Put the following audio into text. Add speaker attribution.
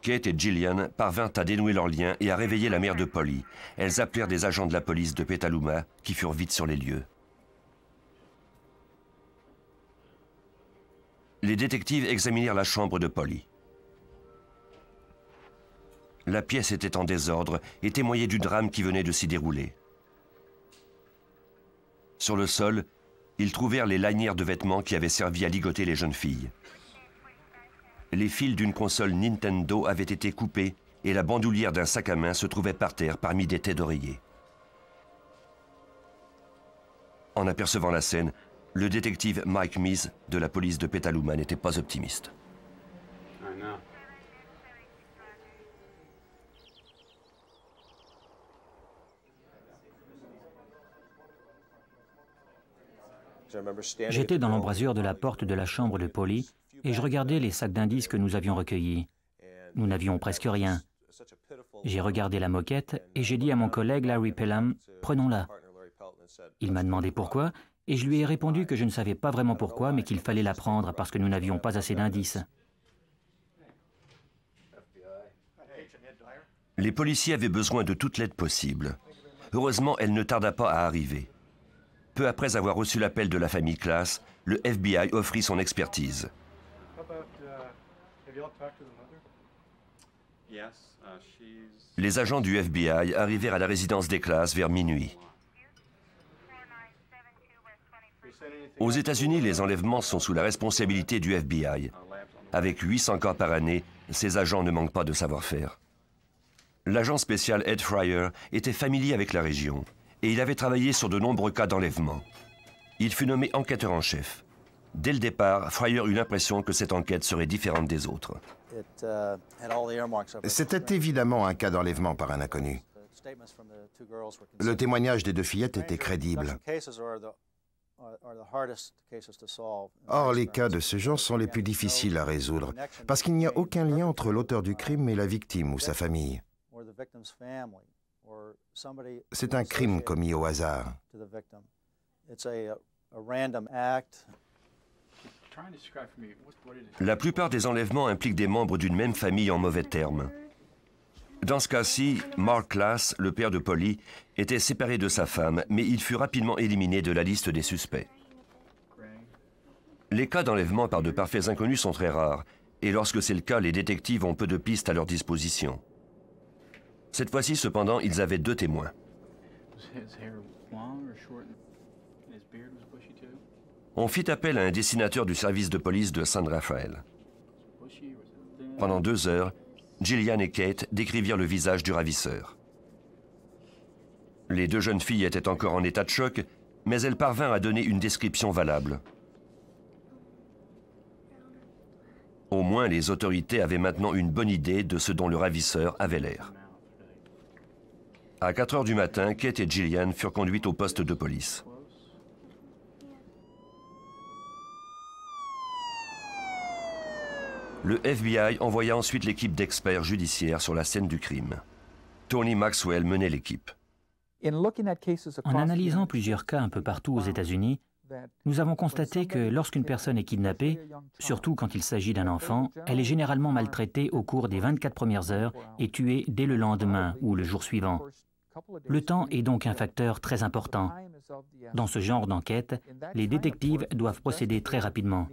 Speaker 1: Kate et Gillian parvinrent à dénouer leurs liens et à réveiller la mère de Polly. Elles appelèrent des agents de la police de Petaluma qui furent vite sur les lieux. Les détectives examinèrent la chambre de Polly. La pièce était en désordre et témoignait du drame qui venait de s'y dérouler. Sur le sol, ils trouvèrent les lanières de vêtements qui avaient servi à ligoter les jeunes filles. Les fils d'une console Nintendo avaient été coupés et la bandoulière d'un sac à main se trouvait par terre parmi des têtes d'oreiller. En apercevant la scène, le détective Mike Meese de la police de Petaluma n'était pas optimiste.
Speaker 2: J'étais dans l'embrasure de la porte de la chambre de Polly et je regardais les sacs d'indices que nous avions recueillis. Nous n'avions presque rien. J'ai regardé la moquette et j'ai dit à mon collègue Larry Pelham, « Prenons-la ». Il m'a demandé pourquoi et je lui ai répondu que je ne savais pas vraiment pourquoi, mais qu'il fallait la prendre parce que nous n'avions pas assez d'indices.
Speaker 1: Les policiers avaient besoin de toute l'aide possible. Heureusement, elle ne tarda pas à arriver. Peu après avoir reçu l'appel de la famille Class, le FBI offrit son expertise. Les agents du FBI arrivèrent à la résidence des Class vers minuit. Aux États-Unis, les enlèvements sont sous la responsabilité du FBI. Avec 800 cas par année, ces agents ne manquent pas de savoir-faire. L'agent spécial Ed Fryer était familier avec la région et il avait travaillé sur de nombreux cas d'enlèvement. Il fut nommé enquêteur en chef. Dès le départ, Fryer eut l'impression que cette enquête serait différente des autres.
Speaker 3: C'était évidemment un cas d'enlèvement par un inconnu. Le témoignage des deux fillettes était crédible. Or, les cas de ce genre sont les plus difficiles à résoudre, parce qu'il n'y a aucun lien entre l'auteur du crime et la victime ou sa famille. C'est un crime commis au hasard.
Speaker 1: La plupart des enlèvements impliquent des membres d'une même famille en mauvais termes. Dans ce cas-ci, Mark Class, le père de Polly, était séparé de sa femme, mais il fut rapidement éliminé de la liste des suspects. Les cas d'enlèvement par de parfaits inconnus sont très rares, et lorsque c'est le cas, les détectives ont peu de pistes à leur disposition. Cette fois-ci, cependant, ils avaient deux témoins. On fit appel à un dessinateur du service de police de San Rafael. Pendant 2 heures, Gillian et Kate décrivirent le visage du ravisseur. Les deux jeunes filles étaient encore en état de choc, mais elles parvinrent à donner une description valable. Au moins, les autorités avaient maintenant une bonne idée de ce dont le ravisseur avait l'air. À 4 heures du matin, Kate et Gillian furent conduites au poste de police. Le FBI envoya ensuite l'équipe d'experts judiciaires sur la scène du crime. Tony Maxwell menait l'équipe.
Speaker 2: En analysant plusieurs cas un peu partout aux États-Unis, nous avons constaté que lorsqu'une personne est kidnappée, surtout quand il s'agit d'un enfant, elle est généralement maltraitée au cours des 24 premières heures et tuée dès le lendemain ou le jour suivant. Le temps est donc un facteur très important. Dans ce genre d'enquête, les détectives doivent procéder très rapidement.